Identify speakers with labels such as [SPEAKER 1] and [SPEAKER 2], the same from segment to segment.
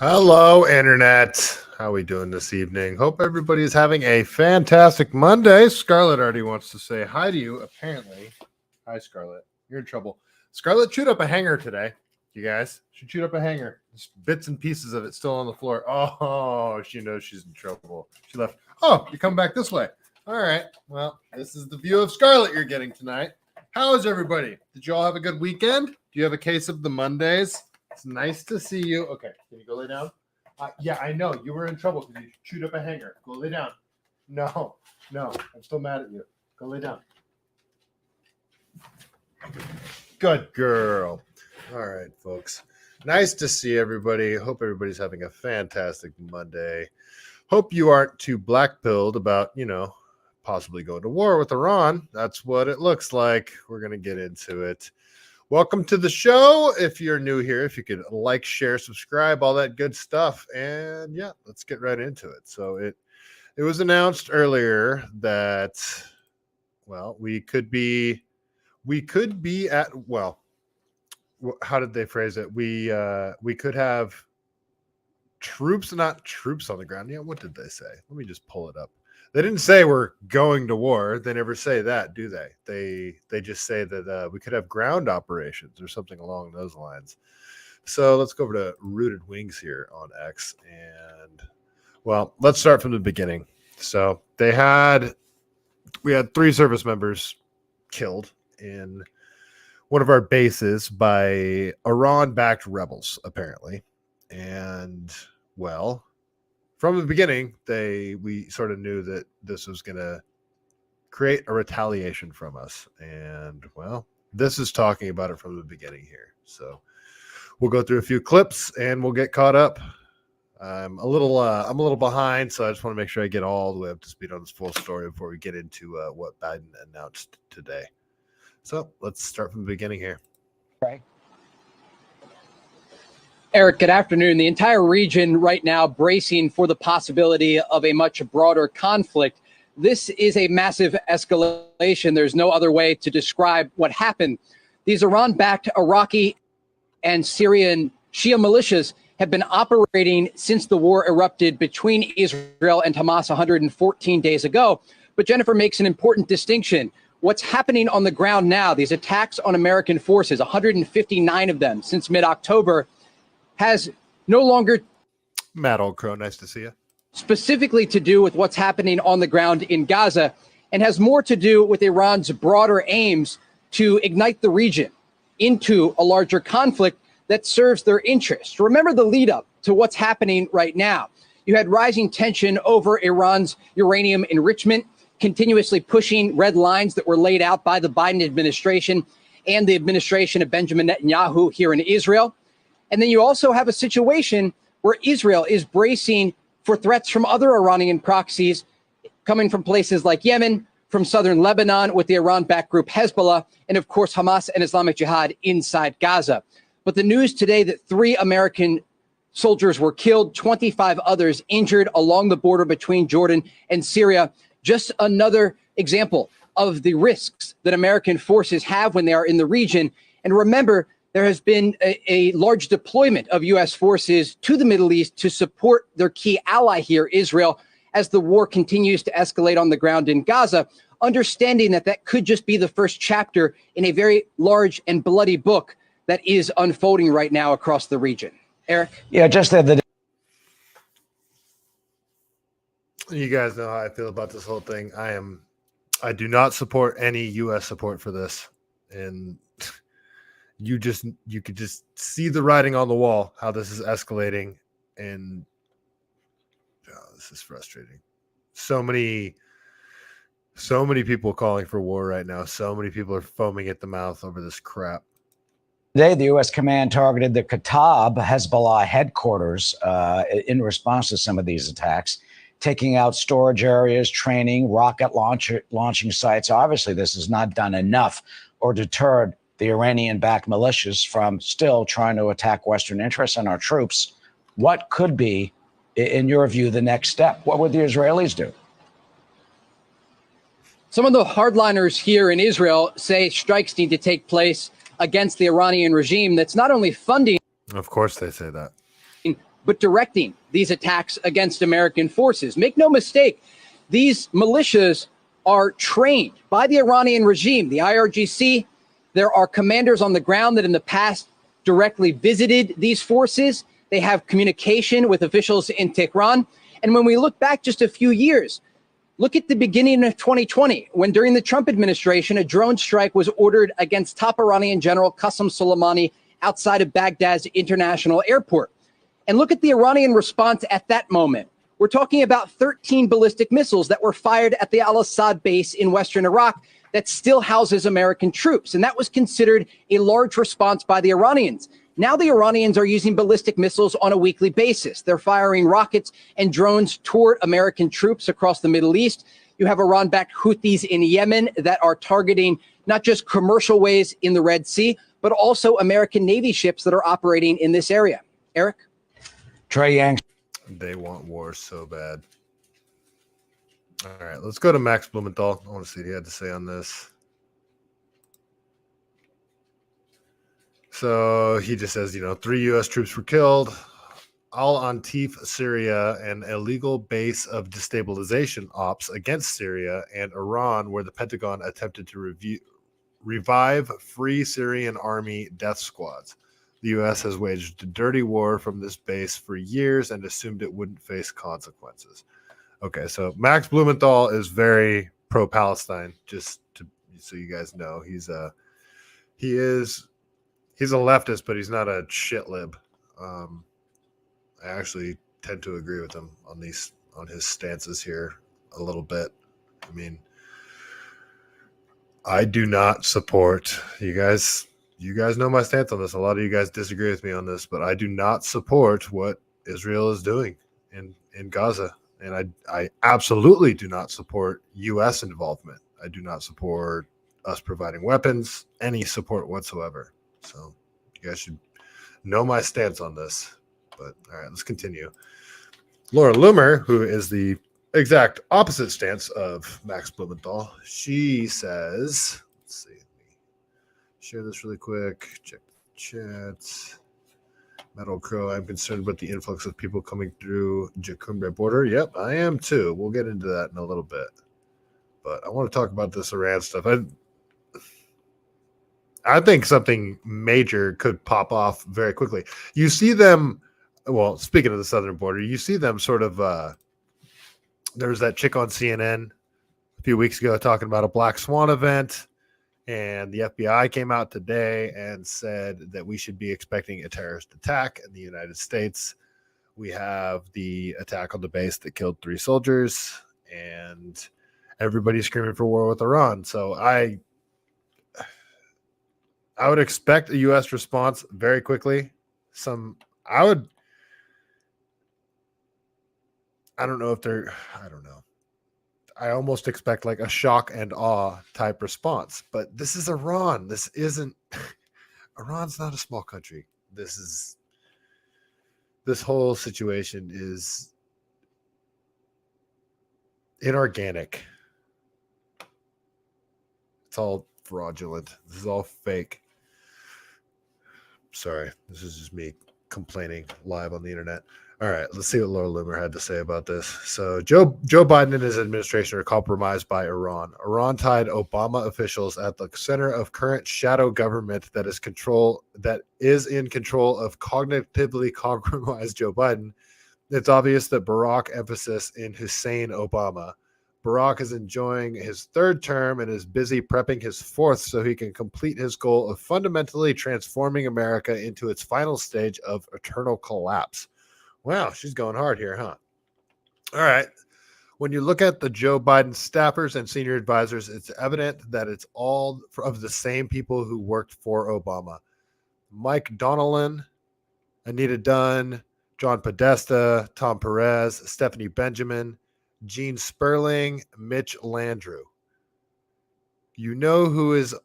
[SPEAKER 1] Hello, Internet. How are we doing this evening? Hope everybody is having a fantastic Monday. Scarlett already wants to say hi to you, apparently. Hi, Scarlett. You're in trouble. Scarlett chewed up a hanger today, you guys. She chewed up a hanger. Just bits and pieces of it still on the floor. Oh, she knows she's in trouble. She left. Oh, you come back this way. All right. Well, this is the view of Scarlett you're getting tonight. How is everybody? Did you all have a good weekend? Do you have a case of the Mondays? It's nice to see you. Okay, can you go lay down? Yeah, I know. You were in trouble because you chewed up a hanger. Go lay down. No, I'm still mad at you. Go lay down. Good girl. All right, folks. Nice to see everybody. Hope everybody's having a fantastic Monday. Hope you aren't too black-pilled about, possibly going to war with Iran. That's what it looks like. We're going to get into it. Welcome to the show. If you're new here, if you could like, share, subscribe, all that good stuff. And yeah, let's get right into it. So it was announced earlier that, well, we could be at, well, how did they phrase it? We could have troops, not troops on the ground. Yeah, what did they say? Let me just pull it up. They didn't say we're going to war. They never say that, do they? They just say that we could have ground operations or something along those lines. So let's go over to Rooted Wings here on X. And, well, let's start from the beginning. So we had 3 service members killed in one of our bases by Iran-backed rebels, apparently. And, well, from the beginning, we sort of knew that this was going to create a retaliation from us. And, well, this is talking about it from the beginning here. So we'll go through a few clips and we'll get caught up. I'm a little behind, so I just want to make sure I get all the way up to speed on this full story before we get into what Biden announced today. So let's start from the beginning here.
[SPEAKER 2] Right. Eric, good afternoon. The entire region right now bracing for the possibility of a much broader conflict. This is a massive escalation. There's no other way to describe what happened. These Iran-backed Iraqi and Syrian Shia militias have been operating since the war erupted between Israel and Hamas 114 days ago. But Jennifer makes an important distinction. What's happening on the ground now, these attacks on American forces, 159 of them since mid-October, has no longer
[SPEAKER 1] Matt Old Crow, nice to see you.
[SPEAKER 2] Specifically to do with what's happening on the ground in Gaza, and has more to do with Iran's broader aims to ignite the region into a larger conflict that serves their interests. Remember the lead up to what's happening right now. You had rising tension over Iran's uranium enrichment, continuously pushing red lines that were laid out by the Biden administration and the administration of Benjamin Netanyahu here in Israel. And then you also have a situation where Israel is bracing for threats from other Iranian proxies coming from places like Yemen, from southern Lebanon with the Iran-backed group Hezbollah, and of course Hamas and Islamic Jihad inside Gaza. But the news today that 3 American soldiers were killed, 25 others injured along the border between Jordan and Syria, just another example of the risks that American forces have when they are in the region. And remember, there has been a large deployment of U.S. forces to the Middle East to support their key ally here, Israel, as the war continues to escalate on the ground in Gaza, understanding that that could just be the first chapter in a very large and bloody book that is unfolding right now across the region. Eric?
[SPEAKER 3] Yeah, just the
[SPEAKER 1] You guys know how I feel about this whole thing. I do not support any U.S. support for this. And you could just see the writing on the wall, how this is escalating, and this is frustrating. So many people calling for war right now. So many people are foaming at the mouth over this crap.
[SPEAKER 3] Today, the U.S. command targeted the Kataib Hezbollah headquarters in response to some of these attacks, taking out storage areas, training, rocket launching sites. Obviously, this has not done enough or deterred the Iranian-backed militias from still trying to attack Western interests and our troops. What could be, in your view, the next step? What would the Israelis do?
[SPEAKER 2] Some of the hardliners here in Israel say strikes need to take place against the Iranian regime that's not only funding.
[SPEAKER 1] Of course they say that.
[SPEAKER 2] but directing these attacks against American forces. Make no mistake, these militias are trained by the Iranian regime, the IRGC. There are commanders on the ground that in the past directly visited these forces. They have communication with officials in Tehran. And when we look back just a few years, look at the beginning of 2020, when during the Trump administration, a drone strike was ordered against top Iranian General Qasem Soleimani outside of Baghdad's international airport. And look at the Iranian response at that moment. We're talking about 13 ballistic missiles that were fired at the al-Assad base in western Iraq that still houses American troops. And that was considered a large response by the Iranians. Now the Iranians are using ballistic missiles on a weekly basis. They're firing rockets and drones toward American troops across the Middle East. You have Iran-backed Houthis in Yemen that are targeting not just commercial ways in the Red Sea, but also American Navy ships that are operating in this area. Eric?
[SPEAKER 3] Trey Yang.
[SPEAKER 1] They want war so bad. All right, let's go to Max Blumenthal. I want to see what he had to say on this. So he just says, 3 U.S. troops were killed. Al-Antif, Syria, an illegal base of destabilization ops against Syria and Iran, where the Pentagon attempted to revive Free Syrian Army death squads. The U.S. has waged a dirty war from this base for years and assumed it wouldn't face consequences. Okay, so Max Blumenthal is very pro-Palestine, so you guys know. He's a leftist, but he's not a shit lib. I actually tend to agree with him on his stances here a little bit. I mean, I do not support you guys. You guys know my stance on this. A lot of you guys disagree with me on this, but I do not support what Israel is doing in Gaza. And I absolutely do not support U.S. involvement. I do not support us providing weapons, any support whatsoever. So you guys should know my stance on this. But all right, let's continue. Laura Loomer, who is the exact opposite stance of Max Blumenthal, she says, let's see, let me share this really quick. Check the chat. Metal Crow, I'm concerned about the influx of people coming through Jacumbre border. Yep, I am too. We'll get into that in a little bit. But I want to talk about this Iran stuff. I think something major could pop off very quickly. You see them, well, speaking of the southern border, you see them sort of, there was that chick on CNN a few weeks ago talking about a Black Swan event. And the FBI came out today and said that we should be expecting a terrorist attack in the United States. We have the attack on the base that killed 3 soldiers, and everybody's screaming for war with Iran. So I would expect a U.S. response very quickly. I don't know. I almost expect like a shock and awe type response, but this is Iran. Iran's not a small country. This whole situation is inorganic. It's all fraudulent. This is all fake. Sorry, this is just me complaining live on the internet. All right, let's see what Laura Loomer had to say about this. So Joe Biden and his administration are compromised by Iran. Iran tied Obama officials at the center of current shadow government that is in control of cognitively compromised Joe Biden. It's obvious that Barack emphasis in Hussein Obama. Barack is enjoying his 3rd term and is busy prepping his 4th so he can complete his goal of fundamentally transforming America into its final stage of eternal collapse. Wow, she's going hard here, huh? All right. When you look at the Joe Biden staffers and senior advisors, it's evident that it's all of the same people who worked for Obama. Mike Donnellan, Anita Dunn, John Podesta, Tom Perez, Stephanie Benjamin, Gene Sperling, Mitch Landrieu. You know who is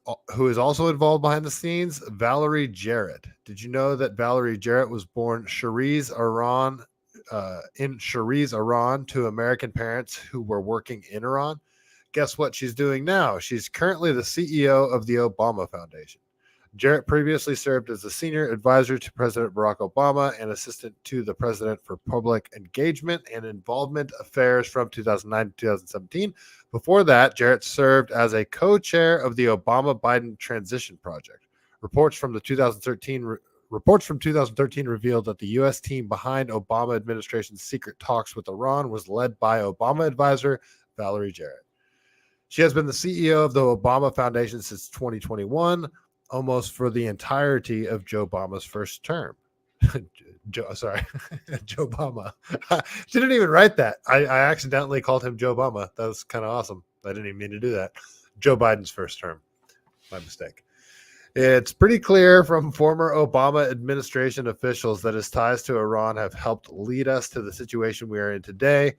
[SPEAKER 1] also involved behind the scenes? Valerie Jarrett. Did you know that Valerie Jarrett was born in Shiraz, Iran, to American parents who were working in Iran? Guess what she's doing now? She's currently the CEO of the Obama Foundation. Jarrett previously served as a senior advisor to President Barack Obama and assistant to the president for public engagement and involvement affairs from 2009 to 2017. Before that, Jarrett served as a co-chair of the Obama-Biden Transition Project. Reports from 2013 revealed that the U.S. team behind Obama administration's secret talks with Iran was led by Obama advisor Valerie Jarrett. She has been the CEO of the Obama Foundation since 2021, almost for the entirety of Joe Obama's first term. Joe Obama. She didn't even write that. I accidentally called him Joe Obama. That was kind of awesome. I didn't even mean to do that. Joe Biden's first term. My mistake. It's pretty clear from former Obama administration officials that his ties to Iran have helped lead us to the situation we are in today,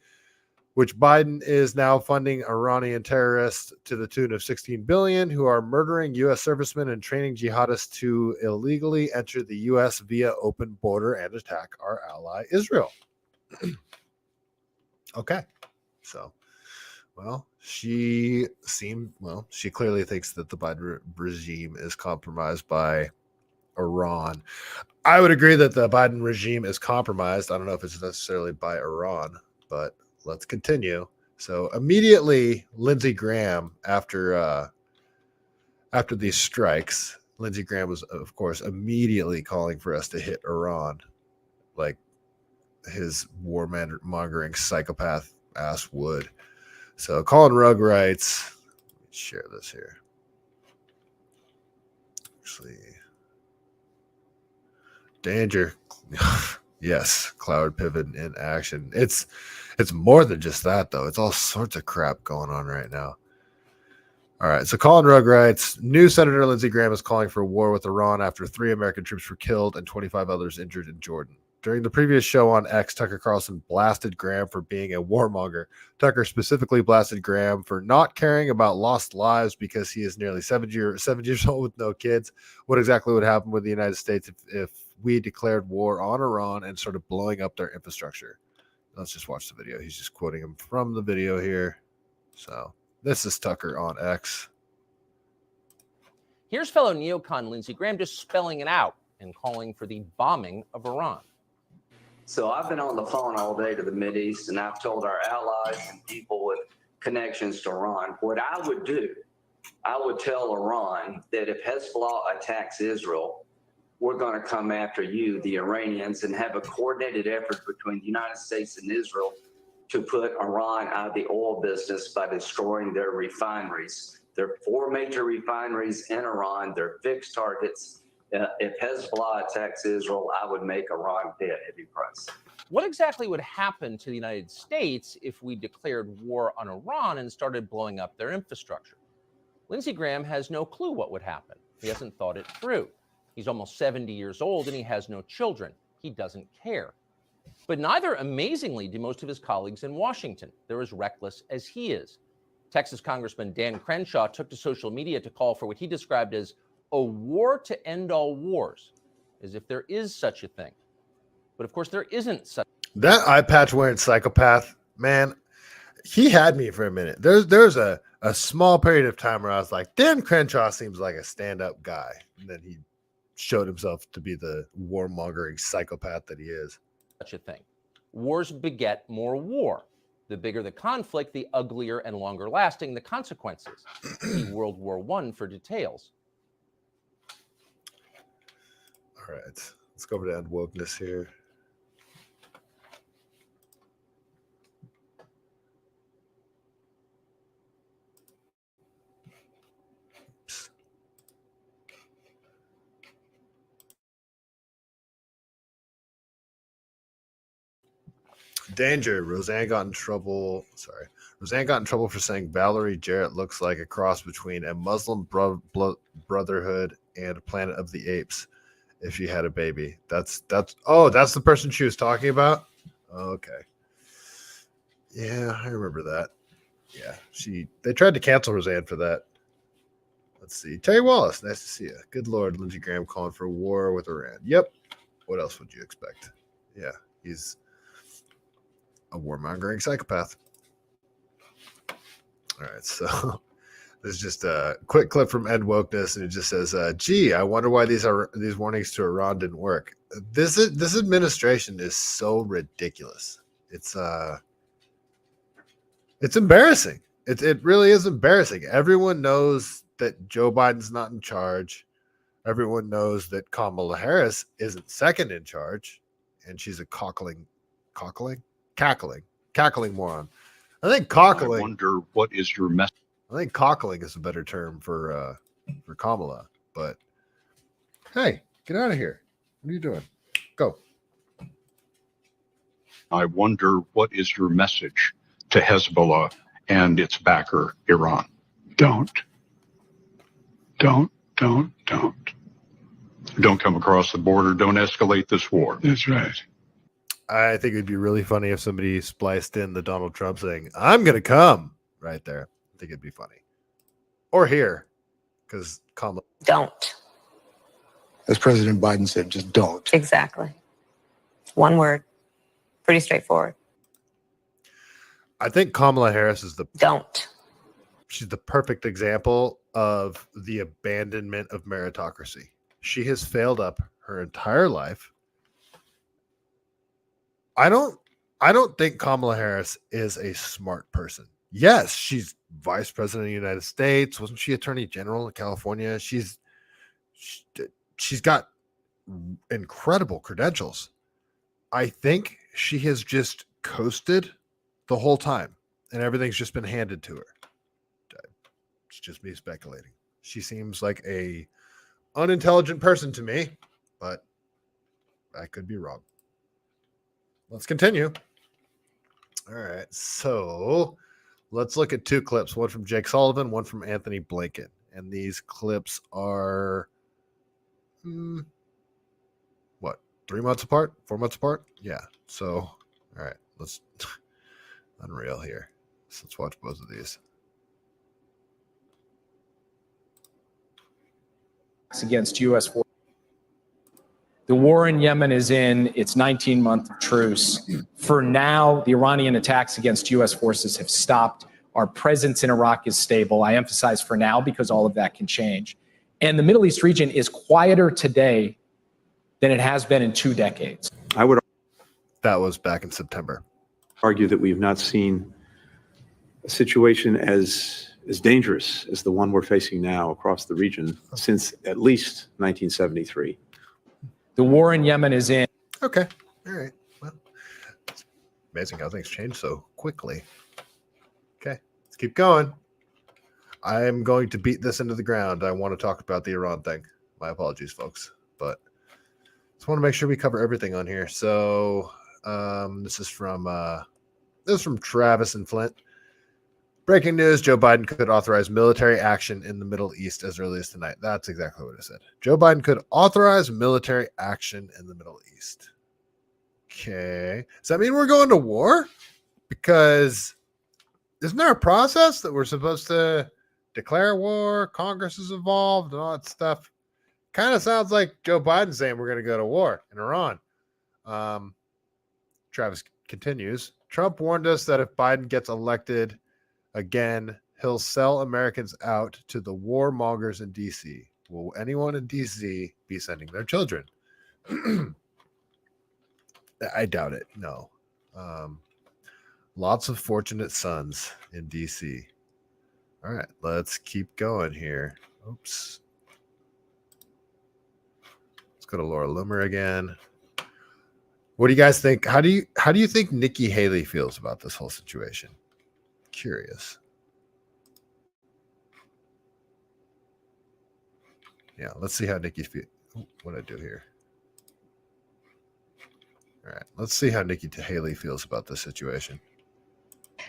[SPEAKER 1] which Biden is now funding Iranian terrorists to the tune of $16 billion, who are murdering U.S. servicemen and training jihadists to illegally enter the U.S. via open border and attack our ally Israel. Okay, so, well, she clearly thinks that the Biden regime is compromised by Iran. I would agree that the Biden regime is compromised. I don't know if it's necessarily by Iran, but let's continue. So immediately, Lindsey Graham, after these strikes, Lindsey Graham was, of course, immediately calling for us to hit Iran, like his warmongering psychopath ass would. So Colin Rugg writes, let me share this here. Actually, danger. Yes, cloud pivot in action. It's more than just that, though. It's all sorts of crap going on right now. All right, so Colin Rugg writes, new Senator Lindsey Graham is calling for war with Iran after 3 American troops were killed and 25 others injured in Jordan. During the previous show on X, Tucker Carlson blasted Graham for being a warmonger. Tucker specifically blasted Graham for not caring about lost lives because he is nearly 7 years old with no kids. What exactly would happen with the United States if we declared war on Iran and started blowing up their infrastructure? Let's just watch the video. He's just quoting him from the video here. So this is Tucker on X.
[SPEAKER 4] Here's fellow neocon Lindsey Graham just spelling it out and calling for the bombing of Iran.
[SPEAKER 5] So I've been on the phone all day to the Mideast, and I've told our allies and people with connections to Iran, what I would do, I would tell Iran that if Hezbollah attacks Israel, we're going to come after you, the Iranians, and have a coordinated effort between the United States and Israel to put Iran out of the oil business by destroying their refineries. There are 4 major refineries in Iran. They're fixed targets. If Hezbollah attacks Israel, I would make Iran pay a heavy price.
[SPEAKER 4] What exactly would happen to the United States if we declared war on Iran and started blowing up their infrastructure? Lindsey Graham has no clue what would happen. He hasn't thought it through. He's almost 70 years old and he has no children. He doesn't care. But neither, amazingly, do most of his colleagues in Washington. They're as reckless as he is. Texas Congressman Dan Crenshaw took to social media to call for what he described as a war to end all wars, as if there is such a thing. But of course, there isn't such.
[SPEAKER 1] That eye patch wearing psychopath, man, he had me for a minute. There's a small period of time where I was like, Dan Crenshaw seems like a stand-up guy. And then he showed himself to be the warmongering psychopath that he is.
[SPEAKER 4] Such a thing. Wars beget more war. The bigger the conflict, the uglier and longer lasting the consequences. See World War I for details.
[SPEAKER 1] All right, let's go over to end wokeness here. Danger. Roseanne got in trouble for saying Valerie Jarrett looks like a cross between a Muslim Brotherhood and Planet of the Apes if she had a baby. That's the person she was talking about? Okay. Yeah, I remember that. Yeah, they tried to cancel Roseanne for that. Let's see. Terry Wallace, nice to see you. Good Lord, Lindsey Graham calling for war with Iran. Yep. What else would you expect? Yeah, he's a warmongering psychopath. All right, so There's just a quick clip from Ed Wokeness, and it just says, "Gee, I wonder why these warnings to Iran didn't work." This administration is so ridiculous. It's embarrassing. It really is embarrassing. Everyone knows that Joe Biden's not in charge. Everyone knows that Kamala Harris isn't second in charge, and she's a cackling moron. I think cackling.
[SPEAKER 6] I wonder what is your message.
[SPEAKER 1] I think cockling is a better term for Kamala. But hey, get out of here! What are you doing? Go.
[SPEAKER 6] I wonder what is your message to Hezbollah and its backer, Iran? Don't come across the border. Don't escalate this war.
[SPEAKER 7] That's right.
[SPEAKER 1] I think it'd be really funny if somebody spliced in the Donald Trump saying, "I'm going to come," right there. I think it'd be funny. Or here, because Kamala.
[SPEAKER 8] Don't.
[SPEAKER 7] As President Biden said, just don't.
[SPEAKER 8] Exactly. One word. Pretty straightforward.
[SPEAKER 1] I think Kamala Harris is
[SPEAKER 8] Don't.
[SPEAKER 1] She's the perfect example of the abandonment of meritocracy. She has failed up her entire life. I don't think Kamala Harris is a smart person. Yes, she's vice president of the United States. Wasn't she attorney general in California? She's got incredible credentials. I think she has just coasted the whole time, and everything's just been handed to her. It's just me speculating. She seems like a unintelligent person to me, but I could be wrong. Let's continue. All right, so let's look at two clips, one from Jake Sullivan, one from Anthony Blinken. And these clips are, 3 months apart? 4 months apart? Yeah. So, all right, let's, unreal here. So let's watch both of these.
[SPEAKER 9] Against U.S. forces. The war in Yemen is in its 19-month truce. For now, the Iranian attacks against U.S. forces have stopped. Our presence in Iraq is stable. I emphasize for now because all of that can change. And the Middle East region is quieter today than it has been in 2 decades.
[SPEAKER 10] I would
[SPEAKER 1] That was back in September.
[SPEAKER 10] argue that we've not seen a situation as dangerous as the one we're facing now across the region since at least 1973.
[SPEAKER 9] The war in Yemen is in.
[SPEAKER 1] Okay. All right. Well, it's amazing how things change so quickly. Okay. Let's keep going. I am going to beat this into the ground. I want to talk about the Iran thing. My apologies, folks. But just want to make sure we cover everything on here. So this is from Travis and Flint. Breaking news, Joe Biden could authorize military action in the Middle East as early as tonight. That's exactly what I said. Joe Biden could authorize military action in the Middle East. Okay. Does that mean we're going to war? Because isn't there a process that we're supposed to declare war? Congress is involved and all that stuff. Kind of sounds like Joe Biden saying we're going to go to war in Iran. Travis continues. Trump warned us that if Biden gets elected again, he'll sell Americans out to the warmongers in D.C. Will anyone in D.C. be sending their children? I doubt it. No. Lots of fortunate sons in D.C. All right, let's keep going here. Oops. Let's go to Laura Loomer again. What do you guys think? How do you think Nikki Haley feels about this whole situation? Curious. Yeah, let's see how Nikki feels. What did I do here? All right, let's see how Nikki Haley feels about this situation.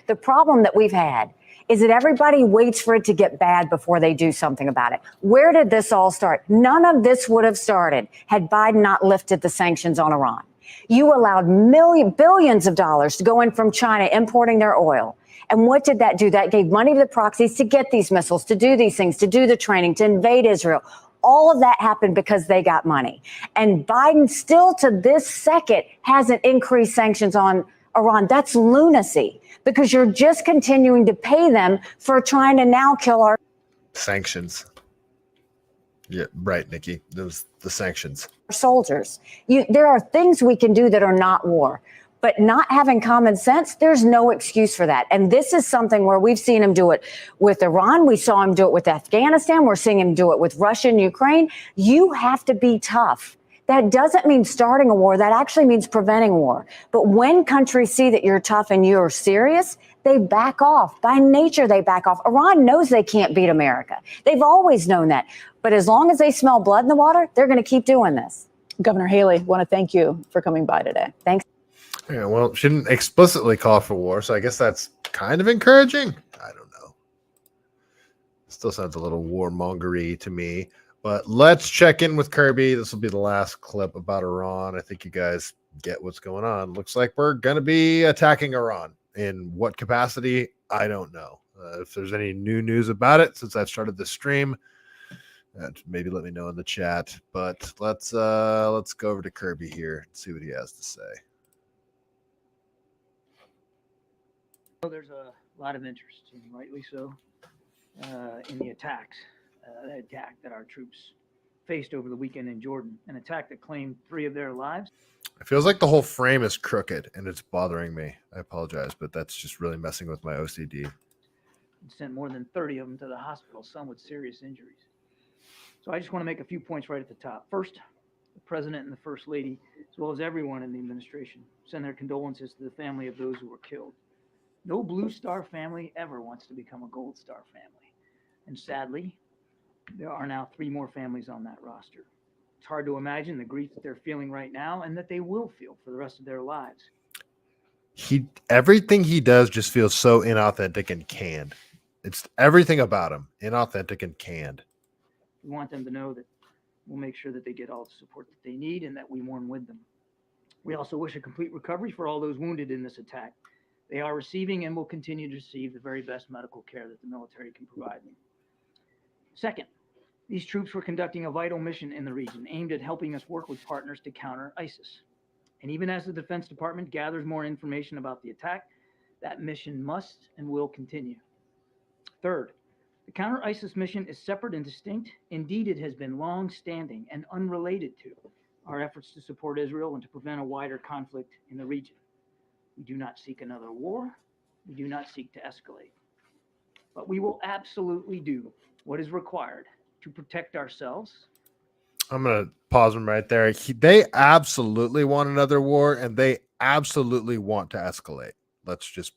[SPEAKER 11] The problem that we've had is that everybody waits for it to get bad before they do something about it. Where did this all start? None of this would have started had Biden not lifted the sanctions on Iran. You allowed billions of dollars to go in from China importing their oil. And what did that do? That gave money to the proxies to get these missiles, to do these things, to do the training, to invade Israel. All of that happened because they got money. And Biden still to this second hasn't increased sanctions on Iran. That's lunacy because you're just continuing to pay them for trying to now kill our.
[SPEAKER 1] Sanctions. Yeah, right, Nikki. Those the sanctions.
[SPEAKER 11] Soldiers. There are things we can do that are not war. But not having common sense, there's no excuse for that. And this is something where we've seen him do it with Iran. We saw him do it with Afghanistan. We're seeing him do it with Russia and Ukraine. You have to be tough. That doesn't mean starting a war. That actually means preventing war. But when countries see that you're tough and you're serious, they back off. By nature, they back off. Iran knows they can't beat America. They've always known that. But as long as they smell blood in the water, they're going to keep doing this.
[SPEAKER 12] Governor Haley, want to thank you for coming by today.
[SPEAKER 11] Thanks.
[SPEAKER 1] Yeah, well, she didn't explicitly call for war, so I guess that's kind of encouraging. I don't know. Still sounds a little warmongery to me. But let's check in with Kirby. This will be the last clip about Iran. I think you guys get what's going on. Looks like we're going to be attacking Iran. In what capacity? I don't know. If there's any new news about it since I've started the stream, maybe let me know in the chat. But let's go over to Kirby here and see what he has to say.
[SPEAKER 13] Well, there's a lot of interest, and rightly so, in the attacks. The attack that our troops faced over the weekend in Jordan, an attack that claimed 3 of their lives.
[SPEAKER 1] It feels like the whole frame is crooked, and it's bothering me. I apologize, but that's just really messing with my OCD.
[SPEAKER 13] And sent more than 30 of them to the hospital, some with serious injuries. So I just want to make a few points right at the top. First, the President and the First Lady, as well as everyone in the administration, send their condolences to the family of those who were killed. No Blue Star family ever wants to become a Gold Star family. And sadly, there are now 3 more families on that roster. It's hard to imagine the grief that they're feeling right now and that they will feel for the rest of their lives.
[SPEAKER 1] Everything he does just feels so inauthentic and canned. It's everything about him, inauthentic and canned.
[SPEAKER 13] We want them to know that we'll make sure that they get all the support that they need and that we mourn with them. We also wish a complete recovery for all those wounded in this attack. They are receiving and will continue to receive the very best medical care that the military can provide them. Second, these troops were conducting a vital mission in the region aimed at helping us work with partners to counter ISIS. And even as the Defense Department gathers more information about the attack, that mission must and will continue. Third, the counter ISIS mission is separate and distinct. Indeed, it has been long-standing and unrelated to our efforts to support Israel and to prevent a wider conflict in the region. We do not seek another war. We do not seek to escalate. But we will absolutely do what is required to protect ourselves.
[SPEAKER 1] I'm going to pause him right there. They absolutely want another war, and they absolutely want to escalate. Let's just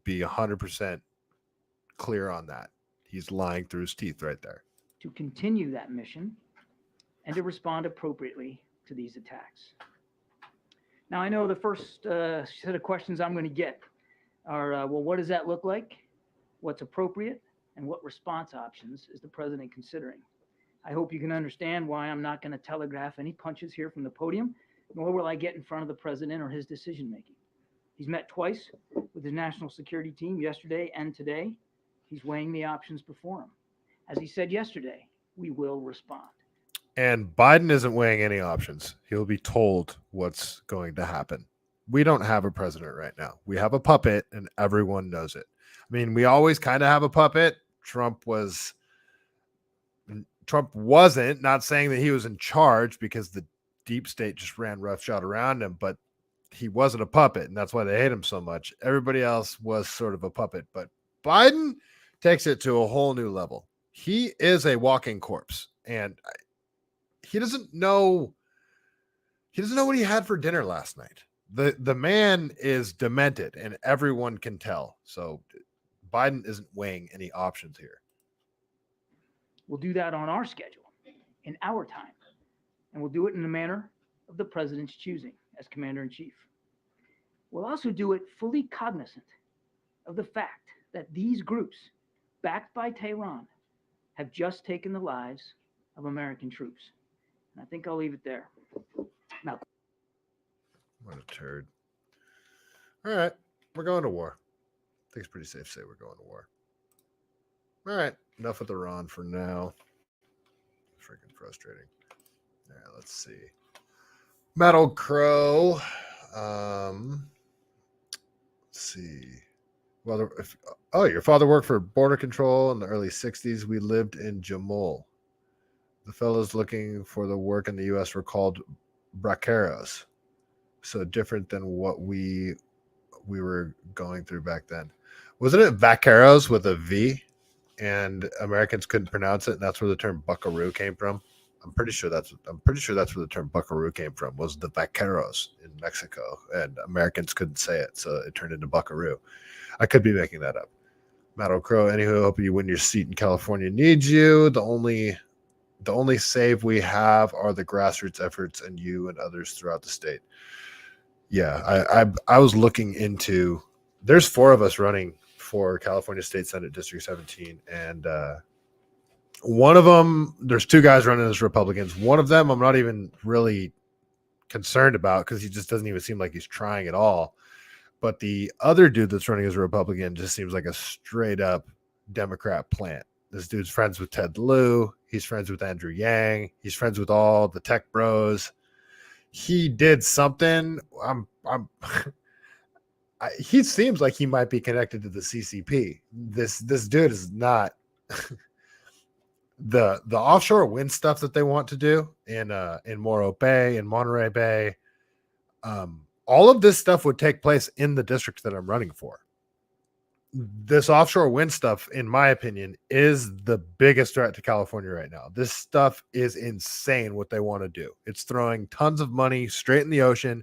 [SPEAKER 1] be 100% clear on that. He's lying through his teeth right there.
[SPEAKER 13] To continue that mission and to respond appropriately to these attacks. Now, I know the first set of questions I'm going to get are, well, what does that look like? What's appropriate? And what response options is the president considering? I hope you can understand why I'm not going to telegraph any punches here from the podium, nor will I get in front of the president or his decision making. He's met twice with his national security team yesterday and today. He's weighing the options before him. As he said yesterday, we will respond.
[SPEAKER 1] And Biden isn't weighing any options. He'll be told what's going to happen. We don't have a president right now. We have a puppet, and everyone knows it. I mean, we always kind of have a puppet. Trump wasn't, not saying that he was in charge because the deep state just ran roughshod around him, but he wasn't a puppet, and that's why they hate him so much. Everybody else was sort of a puppet, but Biden takes it to a whole new level. He is a walking corpse, and he doesn't know what he had for dinner last night. The man is demented, and everyone can tell. So Biden isn't weighing any options here.
[SPEAKER 13] We'll do that on our schedule, in our time, and we'll do it in the manner of the president's choosing as commander-in-chief. We'll also do it fully cognizant of the fact that these groups, backed by Tehran, have just taken the lives of American troops. And I think I'll leave it there. Now,
[SPEAKER 1] what a turd. All right, we're going to war. I think it's pretty safe to say we're going to war. All right, enough with Iran for now. Freaking frustrating. All right, let's see. Metal Crow. Let's see. Well, your father worked for border control in the early 60s. We lived in Jamul. The fellows looking for the work in the U.S. were called braceros. So different than what we were going through back then. Wasn't it vaqueros with a V? And Americans couldn't pronounce it, and that's where the term buckaroo came from. I'm pretty sure that's where the term buckaroo came from, was the vaqueros in Mexico, and Americans couldn't say it, so it turned into buckaroo. I could be making that up. Matt O'Crow, anywho, hope you win your seat in California needs you. The only save we have are the grassroots efforts and you and others throughout the state. Yeah, I was looking into, there's 4 of us running for California State Senate District 17, and one of them, there's 2 guys running as Republicans. One of them I'm not even really concerned about because he just doesn't even seem like he's trying at all. But the other dude that's running as a Republican just seems like a straight up Democrat plant. This dude's friends with Ted Lieu. He's friends with Andrew Yang. He's friends with all the tech bros. He did something. He seems like he might be connected to the CCP. This dude is not the offshore wind stuff that they want to do in Morro Bay, in Monterey Bay. All of this stuff would take place in the district that I'm running for. This offshore wind stuff, in my opinion, is the biggest threat to California right now. This stuff is insane what they want to do. It's throwing tons of money straight in the ocean,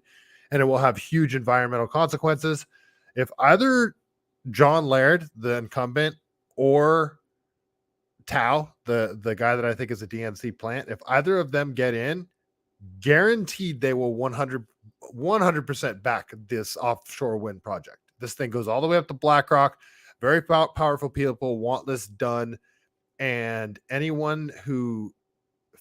[SPEAKER 1] and it will have huge environmental consequences. If either John Laird, the incumbent, or Tao, the guy that I think is a DNC plant, if either of them get in, guaranteed they will 100% back this offshore wind project. This thing goes all the way up to BlackRock. Very powerful people want this done. And anyone who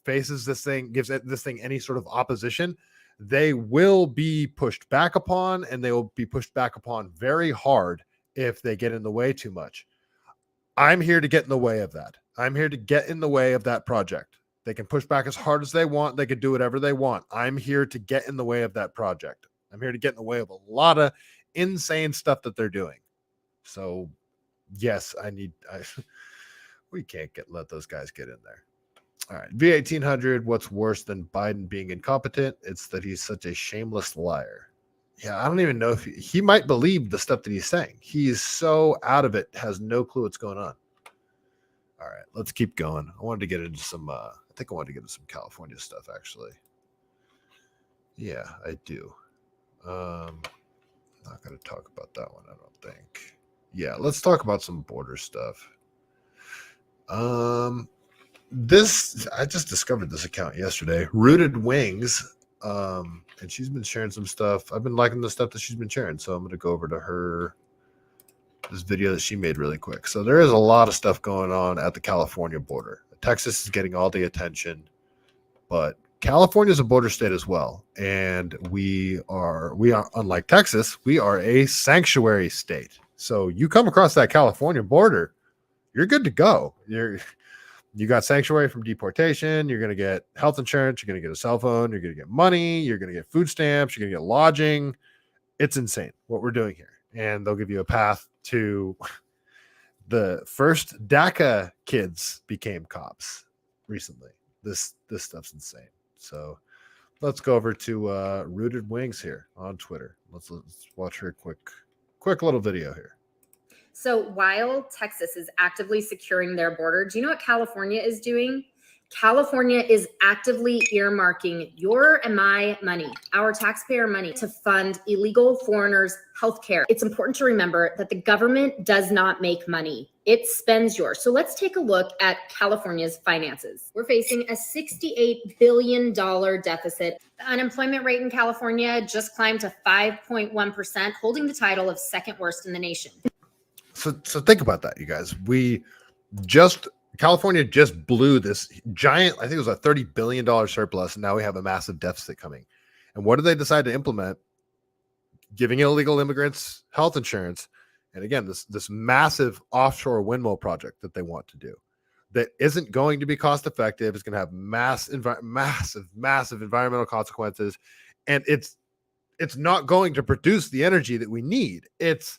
[SPEAKER 1] faces this thing, gives this thing any sort of opposition, they will be pushed back upon, and they will be pushed back upon very hard if they get in the way too much. I'm here to get in the way of that. I'm here to get in the way of that project. They can push back as hard as they want. They can do whatever they want. I'm here to get in the way of that project. I'm here to get in the way of a lot of insane stuff that they're doing. So, yes, we can't let those guys get in there. All right. V1800, what's worse than Biden being incompetent? It's that he's such a shameless liar. Yeah, I don't even know if he might believe the stuff that he's saying. He's so out of it, has no clue what's going on. All right, let's keep going. I wanted to get into some, I think I wanted to get into some California stuff, actually. Yeah, I do. Not going to talk about that one, I don't think. Yeah, let's talk about some border stuff. I just discovered this account yesterday, Rooted Wings, and she's been sharing some stuff. I've been liking the stuff that she's been sharing, so I'm going to go over to this video that she made really quick. So there is a lot of stuff going on at the California border. Texas is getting all the attention, but California is a border state as well, and we are unlike Texas, we are a sanctuary state. So you come across that California border, you're good to go. You got sanctuary from deportation. You're going to get health insurance. You're going to get a cell phone. You're going to get money. You're going to get food stamps. You're going to get lodging. It's insane what we're doing here. And they'll give you a path to the first DACA kids became cops recently. This stuff's insane. So let's go over to Rooted Wings here on Twitter. Let's watch her quick little video here.
[SPEAKER 14] So while Texas is actively securing their border, do you know what California is doing? California is actively earmarking your and my money, our taxpayer money, to fund illegal foreigners' health care. It's important to remember that the government does not make money. It spends yours. So let's take a look at California's finances. We're facing a $68 billion deficit. The unemployment rate in California just climbed to 5.1%, holding the title of second worst in the nation.
[SPEAKER 1] So think about that, you guys. California just blew this giant, I think it was a $30 billion surplus, and now we have a massive deficit coming. And what did they decide to implement? Giving illegal immigrants health insurance. And again, this massive offshore windmill project that they want to do that isn't going to be cost effective. It's going to have massive environmental consequences. And it's not going to produce the energy that we need. It's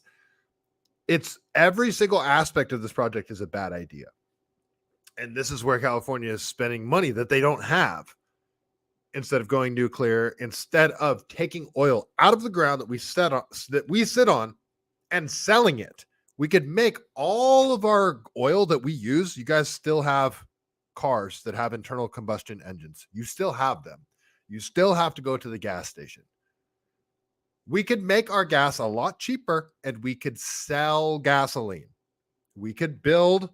[SPEAKER 1] It's every single aspect of this project is a bad idea. And this is where California is spending money that they don't have. Instead of going nuclear, instead of taking oil out of the ground that we sit on and selling it, we could make all of our oil that we use. You guys still have cars that have internal combustion engines. You still have them. You still have to go to the gas station. We could make our gas a lot cheaper and we could sell gasoline. We could build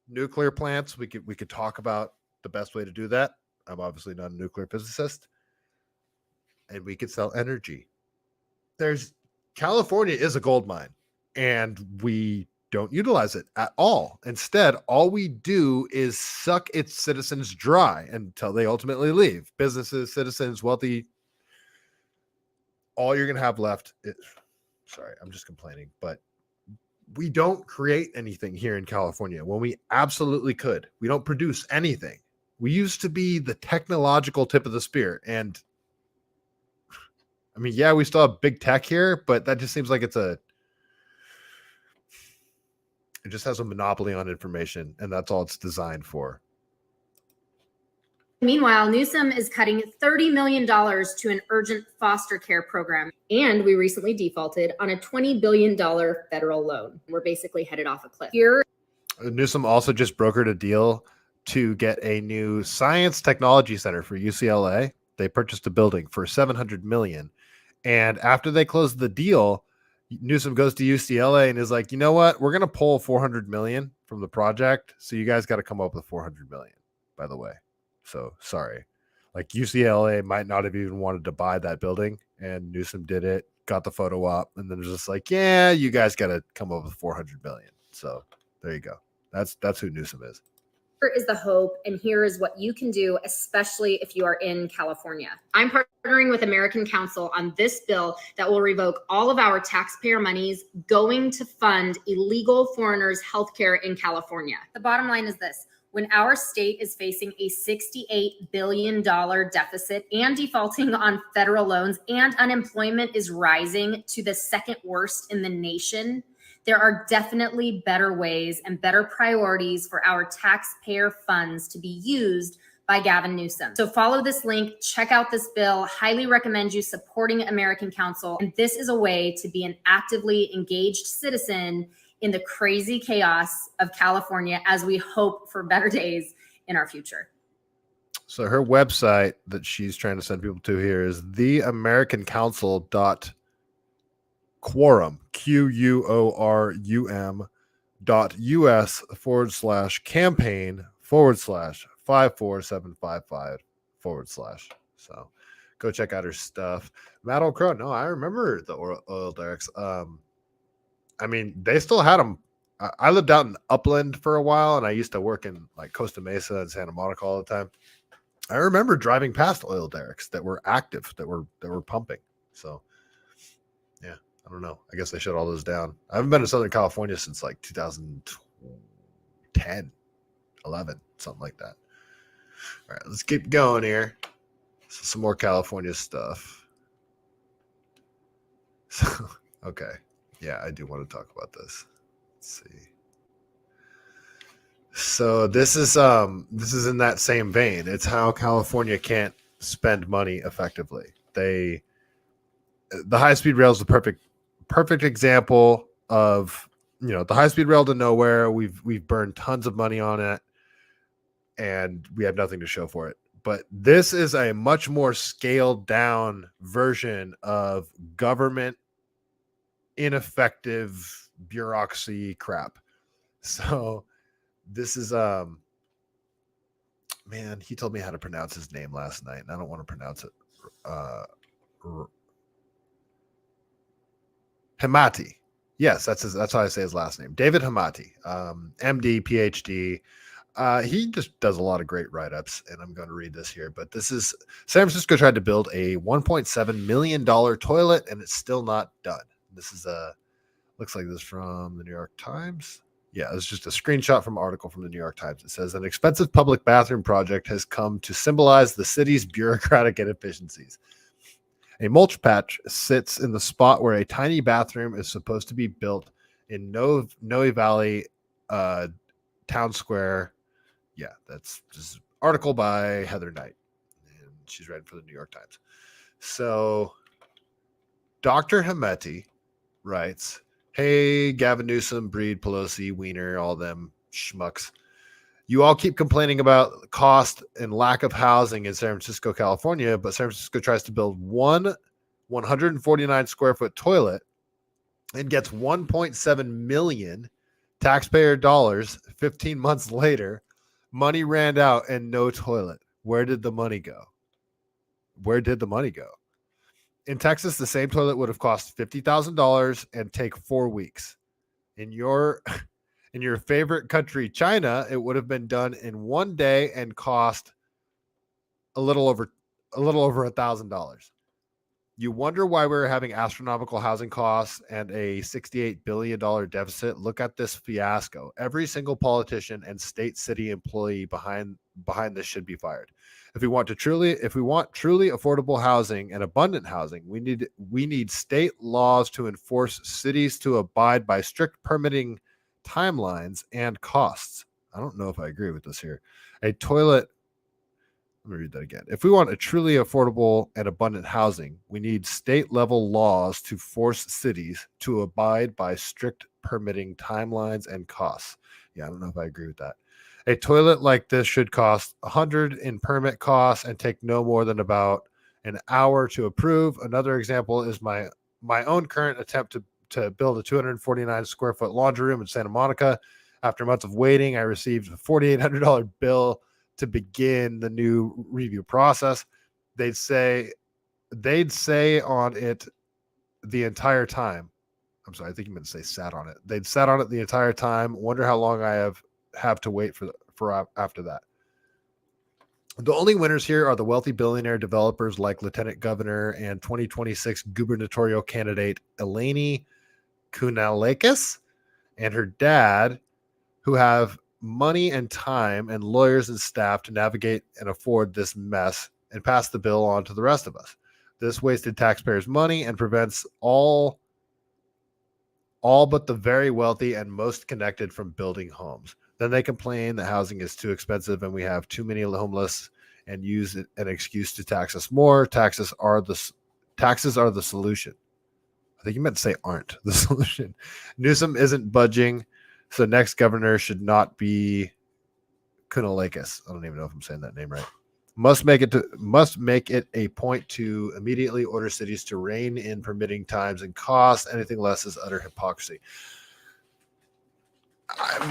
[SPEAKER 1] nuclear plants. We could talk about the best way to do that. I'm obviously not a nuclear physicist. And we could sell energy. California is a gold mine, and we don't utilize it at all. Instead, all we do is suck its citizens dry until they ultimately leave. Businesses, citizens, wealthy. All you're going to have left is, sorry, I'm just complaining, but we don't create anything here in California when we absolutely could. We don't produce anything. We used to be the technological tip of the spear. And I mean, yeah, we still have big tech here, but that just seems like it just has a monopoly on information, and that's all it's designed for.
[SPEAKER 14] Meanwhile, Newsom is cutting $30 million to an urgent foster care program. And we recently defaulted on a $20 billion federal loan. We're basically headed off a cliff. Here,
[SPEAKER 1] Newsom also just brokered a deal to get a new science technology center for UCLA. They purchased a building for $700 million. And after they closed the deal, Newsom goes to UCLA and is like, you know what? We're going to pull $400 million from the project. So you guys got to come up with $400 million, by the way. So sorry. Like UCLA might not have even wanted to buy that building, and Newsom did it, got the photo op, and then it was just like, yeah, you guys got to come up with $400 million. So there you go. That's who Newsom is.
[SPEAKER 14] here is the hope, and here is what you can do, especially if you are in California. I'm partnering with American Council on this bill that will revoke all of our taxpayer monies going to fund illegal foreigners' healthcare in California. The bottom line is this. When our state is facing a $68 billion deficit and defaulting on federal loans, and unemployment is rising to the second worst in the nation, there are definitely better ways and better priorities for our taxpayer funds to be used by Gavin Newsom. So follow this link, check out this bill. Highly recommend you supporting American Council. And this is a way to be an actively engaged citizen in the crazy chaos of California as we hope for better days in our future.
[SPEAKER 1] So her website that she's trying to send people to here is theamericancouncil.quorum, QURUM.us/campaign/54755/. So go check out her stuff. Matt O'Crow. No, I remember the oil derricks. I mean, they still had them. I lived out in Upland for a while, and I used to work in like Costa Mesa and Santa Monica all the time. I remember driving past oil derricks that were active, that were pumping. So, yeah, I don't know. I guess they shut all those down. I haven't been to Southern California since like 2010, 11, something like that. All right, let's keep going here. So some more California stuff. So, okay. Yeah, I do want to talk about this. Let's see. So this is in that same vein. It's how California can't spend money effectively. The high-speed rail is the perfect example of, the high-speed rail to nowhere. We've burned tons of money on it, and we have nothing to show for it. But this is a much more scaled down version of government ineffective bureaucracy crap. So this is man, he told me how to pronounce his name last night, and I don't want to pronounce it. Hamati. Yes, that's how I say his last name. David Hamati. MD, PhD. He just does a lot of great write-ups, and I'm going to read this here. But this is San Francisco tried to build a $1.7 million toilet, and it's still not done. This is looks like this from the New York Times. Yeah, it's just a screenshot from an article from the New York Times. It says an expensive public bathroom project has come to symbolize the city's bureaucratic inefficiencies. A mulch patch sits in the spot where a tiny bathroom is supposed to be built in Noe Valley Town Square. Yeah, that's just an article by Heather Knight, and she's writing for the New York Times. So Dr. Hameti writes, hey, Gavin Newsom, Breed, Pelosi, Weiner, all them schmucks. You all keep complaining about cost and lack of housing in San Francisco, California, but San Francisco tries to build one 149 square foot toilet and gets 1.7 million taxpayer dollars 15 months later. Money ran out and no toilet. Where did the money go? Where did the money go? In Texas, the same toilet would have cost $50,000 and take 4 weeks. In your favorite country, China, it would have been done in 1 day and cost a little over $1,000. You wonder why we're having astronomical housing costs and a $68 billion deficit. Look at this fiasco. Every single politician and state city employee behind this should be fired. If we want truly affordable housing and abundant housing, we need state laws to enforce cities to abide by strict permitting timelines and costs. I don't know if I agree with this here. A toilet. Let me read that again. If we want a truly affordable and abundant housing, we need state level laws to force cities to abide by strict permitting timelines and costs. Yeah, I don't know if I agree with that. A toilet like this should cost $100 in permit costs and take no more than about an hour to approve. Another example is my own current attempt to build a 249 square foot laundry room in Santa Monica. After months of waiting, I received a $4,800 bill to begin the new review process. They'd say on it the entire time. I'm sorry, I think you meant to say sat on it. They'd sat on it the entire time. Wonder how long I have to wait for after that. The only winners here are the wealthy billionaire developers like Lieutenant Governor and 2026 gubernatorial candidate Eleni Kounalakis and her dad, who have money and time and lawyers and staff to navigate and afford this mess and pass the bill on to the rest of us. This wasted taxpayers' money and prevents all but the very wealthy and most connected from building homes. Then they complain that housing is too expensive and we have too many homeless and use an excuse to tax us more. Taxes are the solution. I think you meant to say aren't the solution. Newsom isn't budging, so next governor should not be Kounalakis. I don't even know if I'm saying that name right. Must make it a point to immediately order cities to rein in permitting times and costs. Anything less is utter hypocrisy.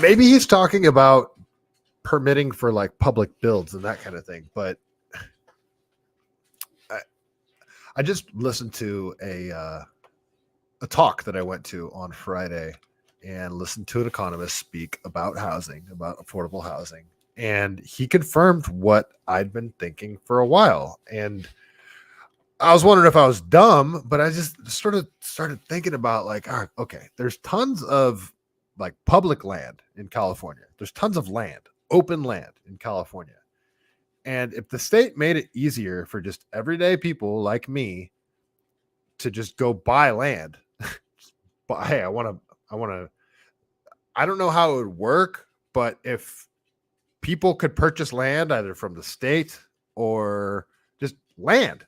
[SPEAKER 1] Maybe he's talking about permitting for like public builds and that kind of thing, but I just listened to a talk that I went to on Friday and listened to an economist speak about housing, about affordable housing. And he confirmed what I'd been thinking for a while. And I was wondering if I was dumb, but I just sort of started thinking about like, all right, okay, there's tons of like public land in California. There's tons of land, open land in California. And if the state made it easier for just everyday people like me to just go buy land, but hey, I don't know how it would work, but if people could purchase land either from the state or just land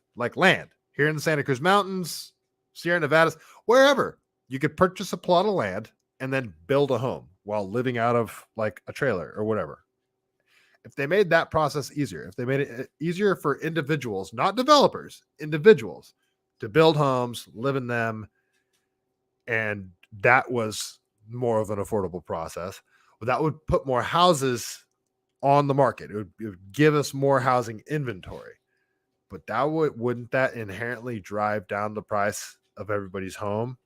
[SPEAKER 1] here in the Santa Cruz Mountains, Sierra Nevadas, wherever, you could purchase a plot of land and then build a home while living out of like a trailer or whatever. If they made that process easier, if they made it easier for individuals, not developers, individuals to build homes, live in them, and that was more of an affordable process, well, that would put more houses on the market. It would give us more housing inventory. But that wouldn't that inherently drive down the price of everybody's home?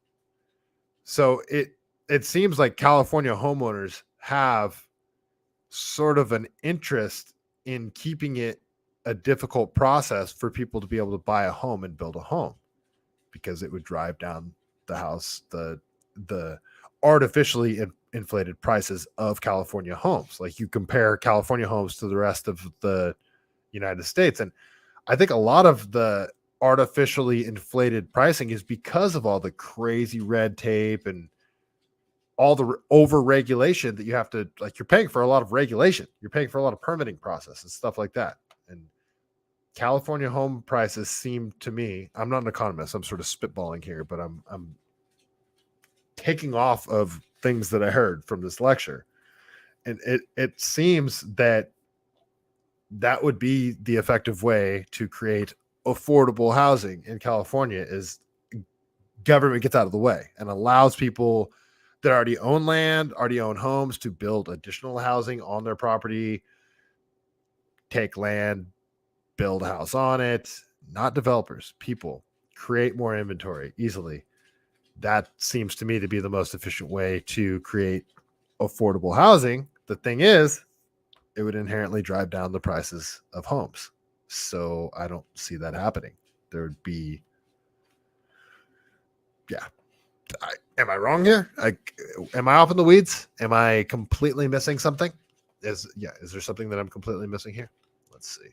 [SPEAKER 1] So it seems like California homeowners have sort of an interest in keeping it a difficult process for people to be able to buy a home and build a home, because it would drive down the artificially inflated prices of California homes. Like you compare California homes to the rest of the United States. And I think a lot of the artificially inflated pricing is because of all the crazy red tape and all the over regulation that you have to, like, you're paying for a lot of regulation. You're paying for a lot of permitting process and stuff like that. And California home prices seem to me, I'm not an economist, I'm sort of spitballing here, but I'm taking off of things that I heard from this lecture. And it seems that would be the effective way to create affordable housing in California is government gets out of the way and allows people that already own land, already own homes to build additional housing on their property, take land, build a house on it, not developers, people, create more inventory easily. That seems to me to be the most efficient way to create affordable housing. The thing is, it would inherently drive down the prices of homes. So I don't see that happening. There would be, am I wrong here? Am I off in the weeds? Am I completely missing something? Is there something that I'm completely missing here? Let's see.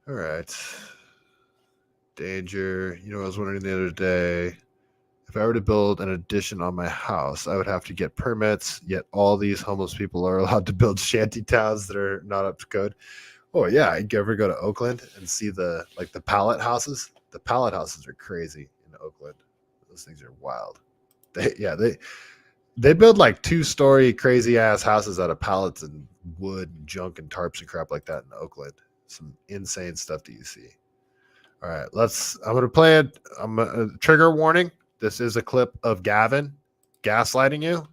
[SPEAKER 1] All right. Danger. You know, I was wondering the other day, if I were to build an addition on my house, I would have to get permits, yet all these homeless people are allowed to build shanty towns that are not up to code. Oh yeah, you ever go to Oakland and see the pallet houses? The pallet houses are crazy in Oakland. Those things are wild. They build like 2-story crazy ass houses out of pallets and wood and junk and tarps and crap like that in Oakland. Some insane stuff that you see. All right, I'm going to play it. I'm a trigger warning. This is a clip of Gavin gaslighting you,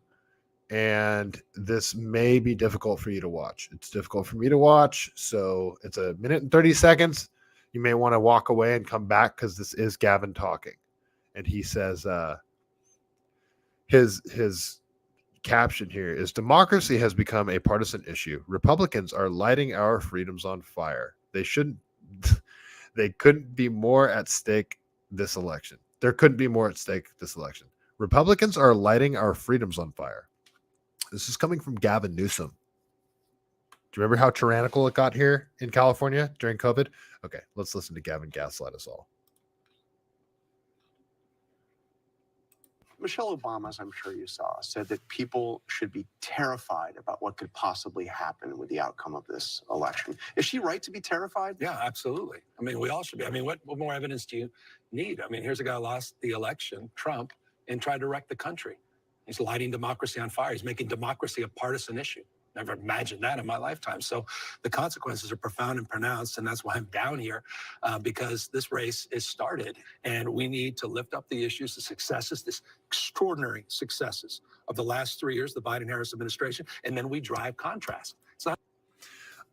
[SPEAKER 1] and this may be difficult for you to watch. It's difficult for me to watch, so it's 1 minute and 30 seconds. You may want to walk away and come back because this is Gavin talking, and he says his caption here is, democracy has become a partisan issue. Republicans are lighting our freedoms on fire. They couldn't be more at stake this election. There couldn't be more at stake this election. Republicans are lighting our freedoms on fire. This is coming from Gavin Newsom. Do you remember how tyrannical it got here in California during COVID? Okay, let's listen to Gavin gaslight us all.
[SPEAKER 15] Michelle Obama, as I'm sure you saw, said that people should be terrified about what could possibly happen with the outcome of this election. Is she right to be terrified?
[SPEAKER 16] Yeah, absolutely. I mean, we all should be. I mean, what more evidence do you need? I mean, here's a guy who lost the election, Trump, and tried to wreck the country. He's lighting democracy on fire. He's making democracy a partisan issue. Never imagined that in my lifetime. So the consequences are profound and pronounced, and that's why I'm down here, because this race is started, and we need to lift up the issues, the successes, this extraordinary successes of the last 3 years, the Biden-Harris administration, and then we drive contrast. It's not.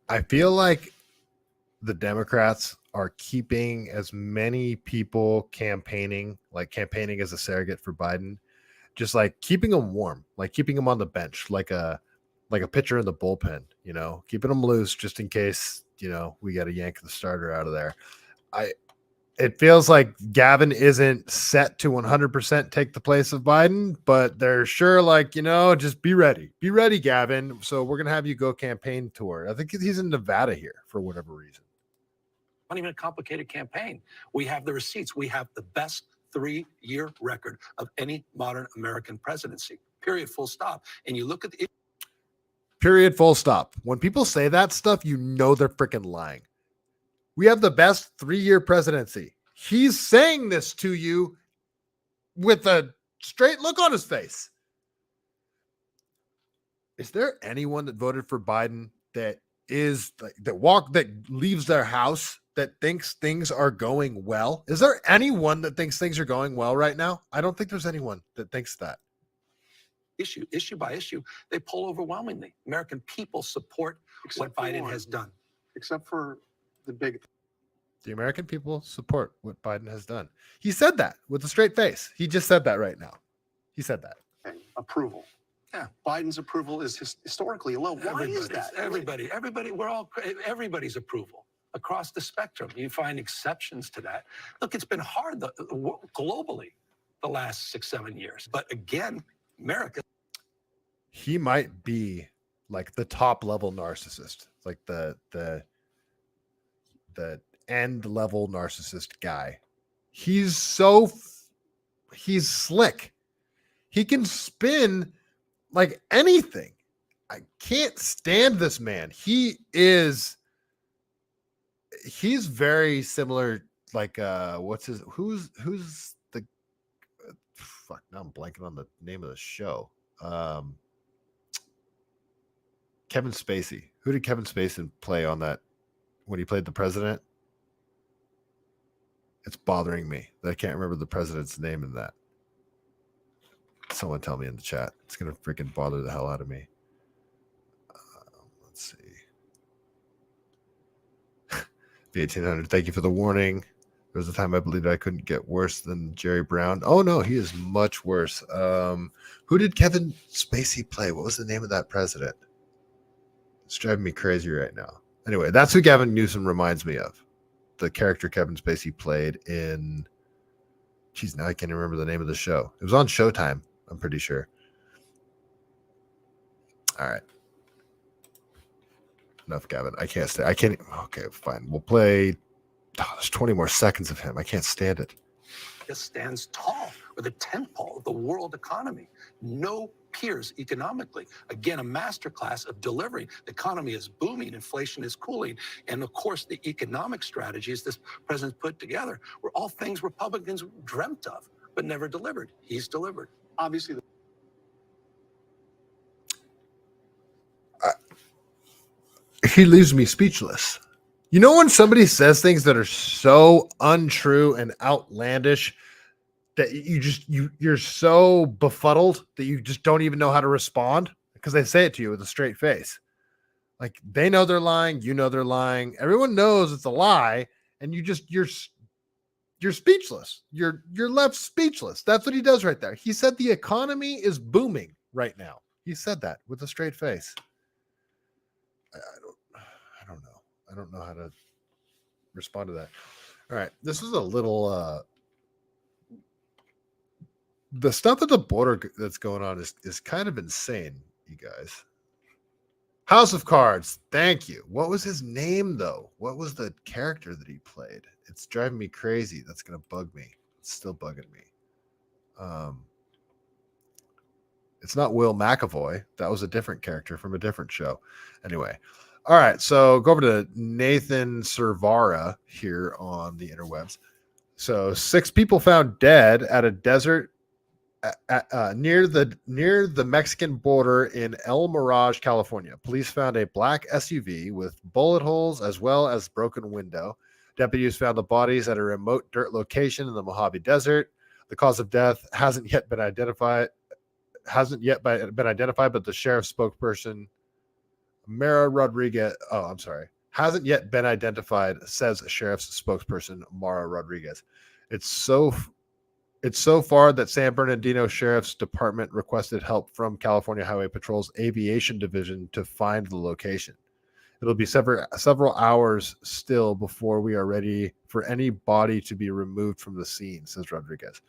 [SPEAKER 1] I feel like the Democrats are keeping as many people campaigning as a surrogate for Biden, just like keeping them warm, like keeping them on the bench, like a pitcher in the bullpen, keeping them loose just in case, we got to yank the starter out of there. It feels like Gavin isn't set to 100% take the place of Biden, but they're sure just be ready. Be ready, Gavin. So we're going to have you go campaign tour. I think he's in Nevada here for whatever reason.
[SPEAKER 16] Not even a complicated campaign. We have the receipts. We have the best 3-year record of any modern American presidency, period, full stop. And you look at the
[SPEAKER 1] period, full stop. When people say that stuff, they're freaking lying. We have the best 3-year presidency. He's saying this to you with a straight look on his face. Is there anyone that voted for Biden that leaves their house that thinks things are going well? Is there anyone that thinks things are going well right now? I don't think there's anyone that thinks that.
[SPEAKER 16] Issue by issue, they poll overwhelmingly. American people support what Biden has done.
[SPEAKER 15] Except for the
[SPEAKER 1] American people support what Biden has done. He said that with a straight face. He just said that right now. He said that.
[SPEAKER 15] approval.
[SPEAKER 16] Yeah.
[SPEAKER 15] Biden's approval is historically low. Why is that?
[SPEAKER 16] Everybody's approval across the spectrum. You find exceptions to that. Look, it's been hard globally the last 6-7 years. But again, America.
[SPEAKER 1] He might be like the top level narcissist, like the end level narcissist guy. He's slick. He can spin like anything. I can't stand this man. He's very similar. Like, who's the fuck? Now I'm blanking on the name of the show. Kevin Spacey. Who did Kevin Spacey play on that when he played the president? It's bothering me that I can't remember the president's name in that. Someone tell me in the chat. It's going to freaking bother the hell out of me. Let's see. V1800, thank you for the warning. There was a time I believed I couldn't get worse than Jerry Brown. Oh, no, he is much worse. Who did Kevin Spacey play? What was the name of that president? It's driving me crazy right now. Anyway, that's who Gavin Newsom reminds me of. The character Kevin Spacey played in... Geez, now I can't remember the name of the show. It was on Showtime, I'm pretty sure. All right. Enough, Gavin. I can't stay. I can't... Okay, fine. We'll play... Oh, there's 20 more seconds of him. I can't stand it.
[SPEAKER 16] Just stands tall with a tentpole of the world economy. No peers economically. Again, a masterclass of delivering. The economy is booming, inflation is cooling, and of course, the economic strategies this president's put together were all things Republicans dreamt of, but never delivered. He's delivered. Obviously,
[SPEAKER 1] He leaves me speechless. You know when somebody says things that are so untrue and outlandish that you're so befuddled that you just don't even know how to respond because they say it to you with a straight face. Like they know they're lying, you know they're lying. Everyone knows it's a lie, and you're speechless. You're left speechless. That's what he does right there. He said the economy is booming right now. He said that with a straight face. I don't know how to respond to that. All right. This is a little the stuff at the border that's going on is kind of insane, you guys. House of Cards. Thank you. What was his name though? What was the character that he played? It's driving me crazy. That's going to bug me. It's still bugging me. It's not Will McAvoy. That was a different character from a different show. Anyway. All right, so go over to Nathan Cervara here on the interwebs. So 6 people found dead at a desert near the Mexican border in El Mirage, California. Police found a black SUV with bullet holes as well as broken window. Deputies found the bodies at a remote dirt location in the Mojave Desert. The cause of death hasn't yet been identified, but the sheriff's spokesperson Mara Rodriguez. Oh, I'm sorry. Hasn't yet been identified, says sheriff's spokesperson Mara Rodriguez. It's so far that San Bernardino Sheriff's Department requested help from California Highway Patrol's Aviation Division to find the location. It'll be several hours still before we are ready for any body to be removed from the scene, says Rodriguez.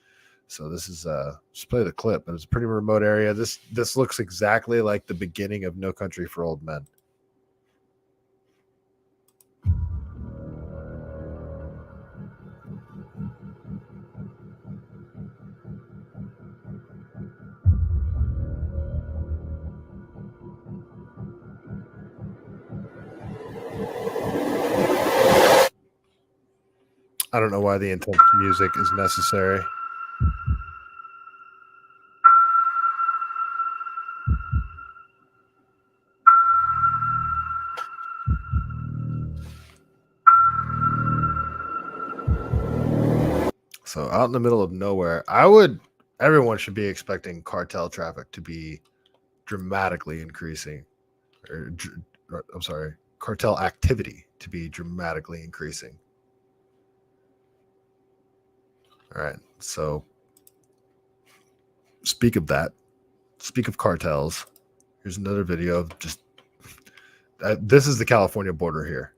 [SPEAKER 1] So this is just play the clip, but it's a pretty remote area. This looks exactly like the beginning of No Country for Old Men. I don't know why the intense music is necessary. So out in the middle of nowhere, everyone should be expecting cartel traffic to be dramatically increasing. Cartel activity to be dramatically increasing. All right. So speak of cartels. Here's another video of just, this is the California border here.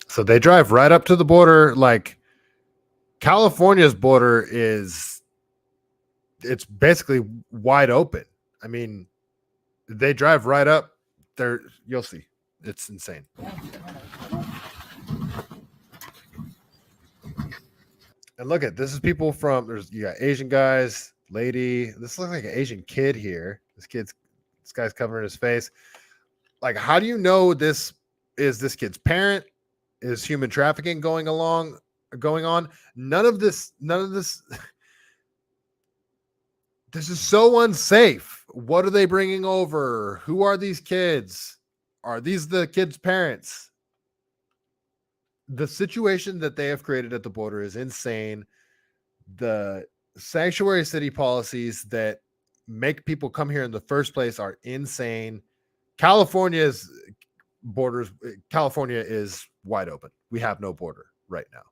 [SPEAKER 1] So they drive right up to the border. Like California's border it's basically wide open. I mean, they drive right up there. You'll see. It's insane. And look at this is people from you got Asian guys, lady. This looks like an Asian kid here. This guy's covering his face. Like, how do you know this is this kid's parent? Is human trafficking going on? None of this. This is so unsafe. What are they bringing over? Who are these kids? Are these the kids' parents? The situation that they have created at the border is insane. The sanctuary city policies that make people come here in the first place are insane. California is wide open. We have no border right now.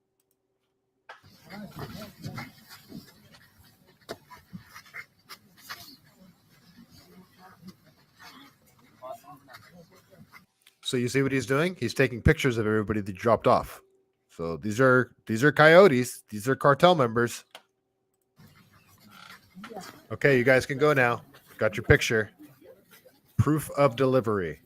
[SPEAKER 1] So you see what he's doing? He's taking pictures of everybody that dropped off. So these are coyotes. These are cartel members. Okay, you guys can go now. Got your picture. Proof of delivery.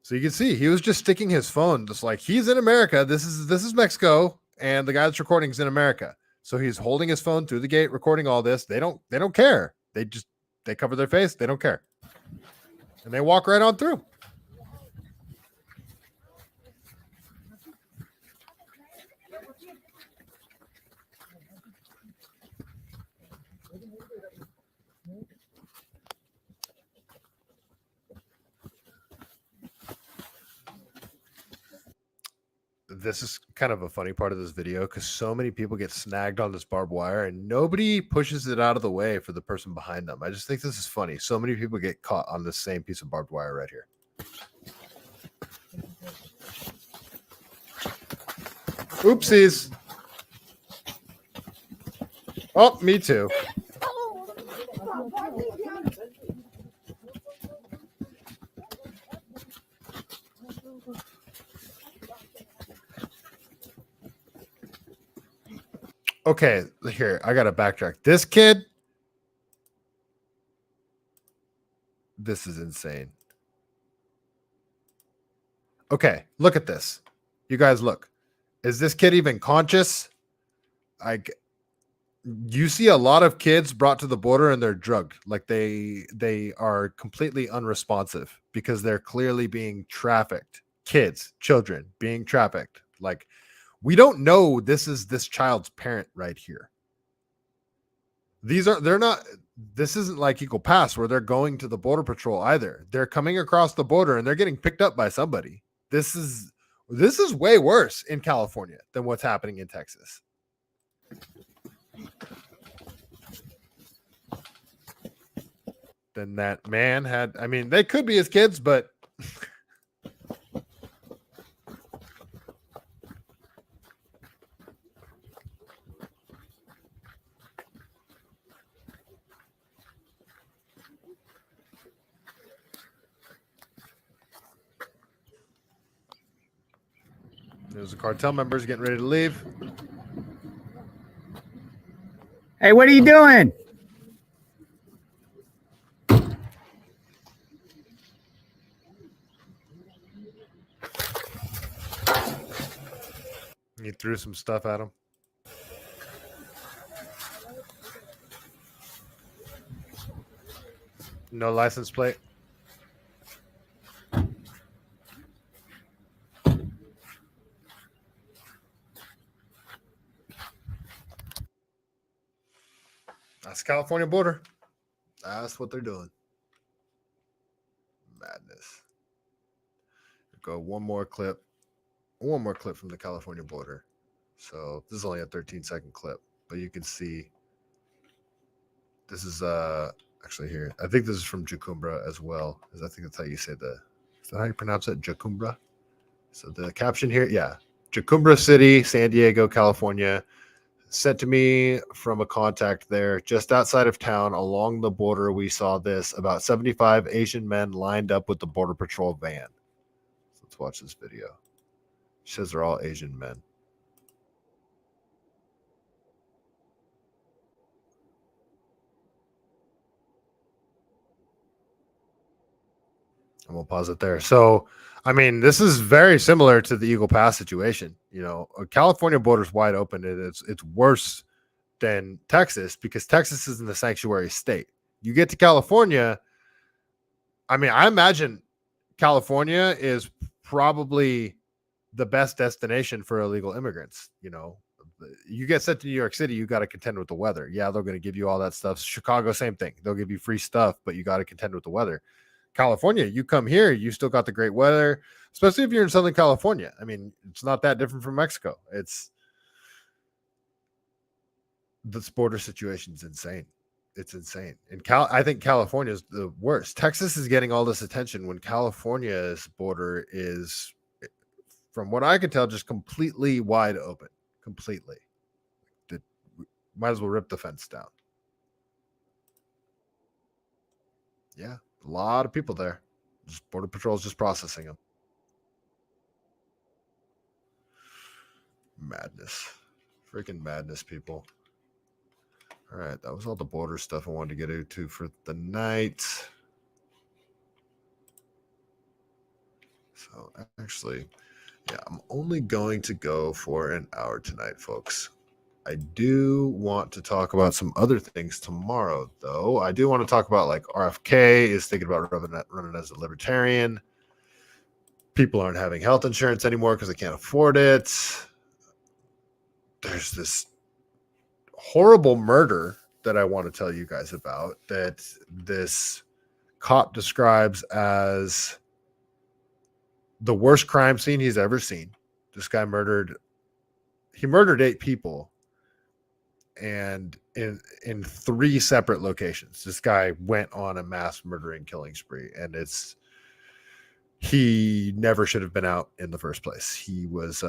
[SPEAKER 1] So you can see he was just sticking his phone, just like he's in America. This is Mexico, and the guy that's recording is in America. So he's holding his phone through the gate, recording all this. They don't care. They cover their face. They don't care, and they walk right on through. This is kind of a funny part of this video because so many people get snagged on this barbed wire and nobody pushes it out of the way for the person behind them. I just think this is funny. So many people get caught on the same piece of barbed wire right here. Oopsies. Oh, me too. Okay, here, I got to backtrack. This kid, this is insane. Okay, look at this. You guys look. Is this kid even conscious? You see a lot of kids brought to the border and they're drugged. Like they are completely unresponsive because they're clearly being trafficked. Kids, children being trafficked. Like, we don't know this is this child's parent right here. This isn't like Equal Pass where they're going to the Border Patrol either. They're coming across the border and they're getting picked up by somebody. This is way worse in California than what's happening in Texas. Then that man they could be his kids, but there's the cartel members getting ready to leave.
[SPEAKER 17] Hey, what are you doing?
[SPEAKER 1] He threw some stuff at him. No license plate. That's California border. That's what they're doing. Madness. Go one more clip from the California border. So this is only a 13-second clip, but you can see this is actually here. I think this is from Jacumbra as well, because I think that's how you say is that how you pronounce it? Jacumbra. So the caption here, yeah, Jacumbra City, San Diego, California. Sent to me from a contact there just outside of town along the border. We saw this about 75 Asian men lined up with the Border Patrol van. So let's watch this video. It says they're all Asian men. And we'll pause it there. So, I mean, this is very similar to the Eagle Pass situation. You know, California border is wide open. It's worse than Texas because Texas is in the sanctuary state. You get to California, I mean, I imagine California is probably the best destination for illegal immigrants. You know, you get sent to New York City, you got to contend with the weather. Yeah, they're going to give you all that stuff. Chicago, same thing. They'll give you free stuff, but you got to contend with the weather. California, you come here, you still got the great weather, especially if you're in Southern California. I mean, it's not that different from Mexico. This border situation is insane. It's insane. And I think California is the worst. Texas is getting all this attention when California's border is, from what I can tell, just completely wide open. Completely. Might as well rip the fence down. Yeah. A lot of people there. Just Border Patrol's just processing them. Madness. Freaking madness, people. All right. That was all the border stuff I wanted to get into for the night. So actually, yeah, I'm only going to go for an hour tonight, folks. I do want to talk about some other things tomorrow, though. I do want to talk about, like, RFK is thinking about running as a libertarian. People aren't having health insurance anymore because they can't afford it. There's this horrible murder that I want to tell you guys about that this cop describes as the worst crime scene he's ever seen. This guy murdered 8 people. And in 3 separate locations, this guy went on a mass murdering killing spree, and he never should have been out in the first place. He was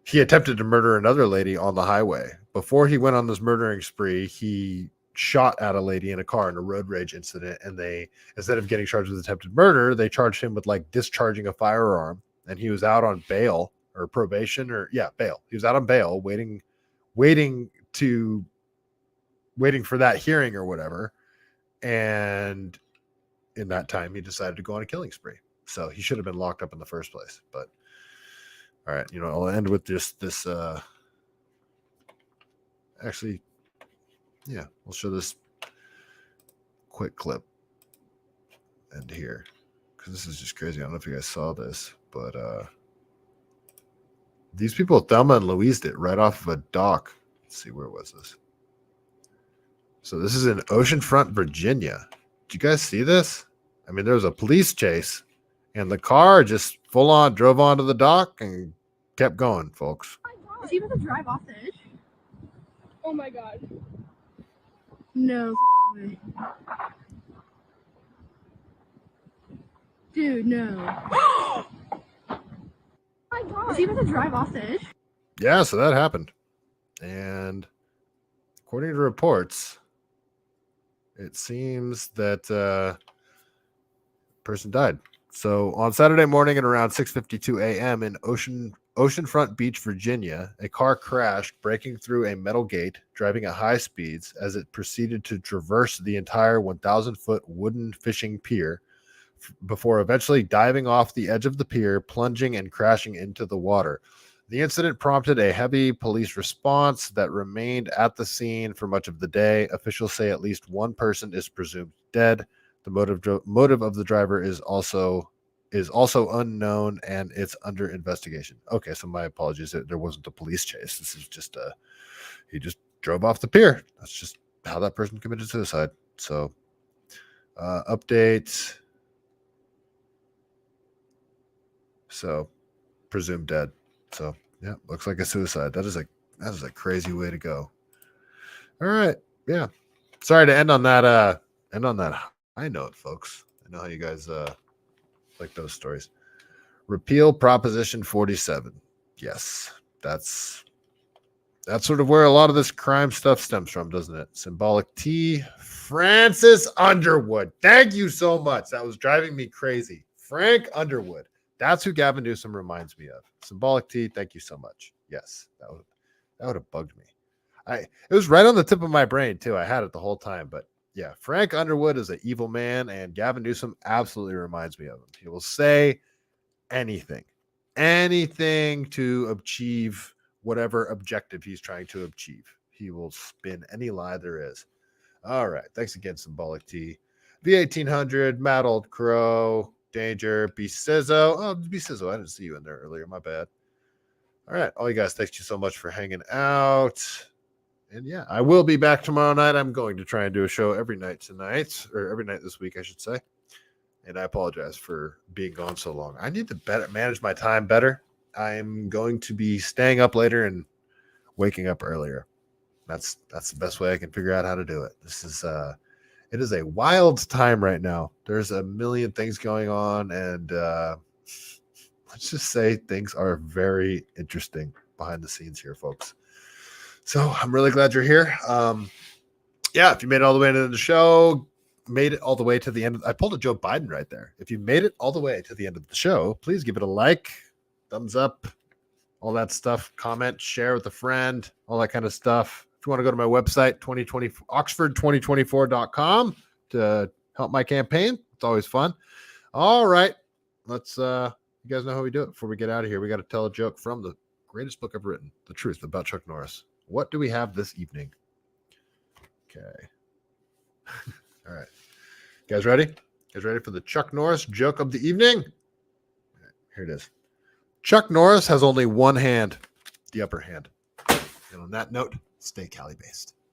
[SPEAKER 1] he attempted to murder another lady on the highway. Before he went on this murdering spree, he shot at a lady in a car in a road rage incident, and they, instead of getting charged with attempted murder, they charged him with, like, discharging a firearm, and he was out on bail. Or probation, or bail. He was out on bail, waiting for that hearing or whatever. And in that time, he decided to go on a killing spree. So he should have been locked up in the first place. But all right, I'll end with just this. Actually, yeah, we'll show this quick clip end here because this is just crazy. I don't know if you guys saw this, but these people, Thelma and Louised it right off of a dock. Let's see, where was this? So this is in Oceanfront, Virginia. Did you guys see this? I mean, there was a police chase, and the car just full on drove onto the dock and kept going, folks.
[SPEAKER 18] Is he about to drive off the edge? Oh my god. No way. Dude, no. Oh my god. Is he about to drive off the edge?
[SPEAKER 1] Yeah, so that happened. And according to reports, it seems that person died. So on Saturday morning at around 6:52 a.m. in Oceanfront Beach, Virginia, a car crashed, breaking through a metal gate, driving at high speeds as it proceeded to traverse the entire 1,000-foot wooden fishing pier before eventually diving off the edge of the pier, plunging and crashing into the water. The incident prompted a heavy police response that remained at the scene for much of the day. Officials say at least one person is presumed dead. The motive of the driver is also unknown, and it's under investigation. Okay, so my apologies. There wasn't a police chase. This is just he just drove off the pier. That's just how that person committed suicide. So, update. So, presumed dead. So, yeah, looks like a suicide. That is a crazy way to go. All right, yeah. Sorry to end on that high note, folks. I know how you guys like those stories. Repeal Proposition 47. Yes, that's sort of where a lot of this crime stuff stems from, doesn't it? Symbolic T. Francis Underwood. Thank you so much. That was driving me crazy. Frank Underwood. That's who Gavin Newsom reminds me of. Symbolic T. Thank you so much. Yes, that would have bugged me. It was right on the tip of my brain too. I had it the whole time, but yeah, Frank Underwood is an evil man, and Gavin Newsom absolutely reminds me of him. He will say anything to achieve whatever objective he's trying to achieve. He will spin any lie there is. All right. Thanks again, Symbolic T. V1800, Mad Old Crow, Danger, B Sizzo. Oh, B Sizzo, I didn't see you in there earlier. My bad. All right. All you guys, thank you so much for hanging out. And yeah, I will be back tomorrow night. I'm going to try and do a show every night tonight, or every night this week, I should say. And I apologize for being gone so long. I need to manage my time better. I'm going to be staying up later and waking up earlier. That's the best way I can figure out how to do it. This is it is a wild time right now. There's a million things going on, and let's just say things are very interesting behind the scenes here, folks. So I'm really glad you're here. Yeah, if you made it all the way into the show, made it all the way to the end. I pulled a Joe Biden right there. If you made it all the way to the end of the show, please give it a like, thumbs up, all that stuff. Comment, share with a friend, all that kind of stuff. If you want to go to my website, oxford2024.com to help my campaign, it's always fun. All right, let's. You guys know how we do it. Before we get out of here, we got to tell a joke from the greatest book I've written, The Truth About Chuck Norris. What do we have this evening? Okay. All right. You guys ready? You guys ready for the Chuck Norris joke of the evening? Right, here it is. Chuck Norris has only one hand, the upper hand. And on that note, stay Cali-based.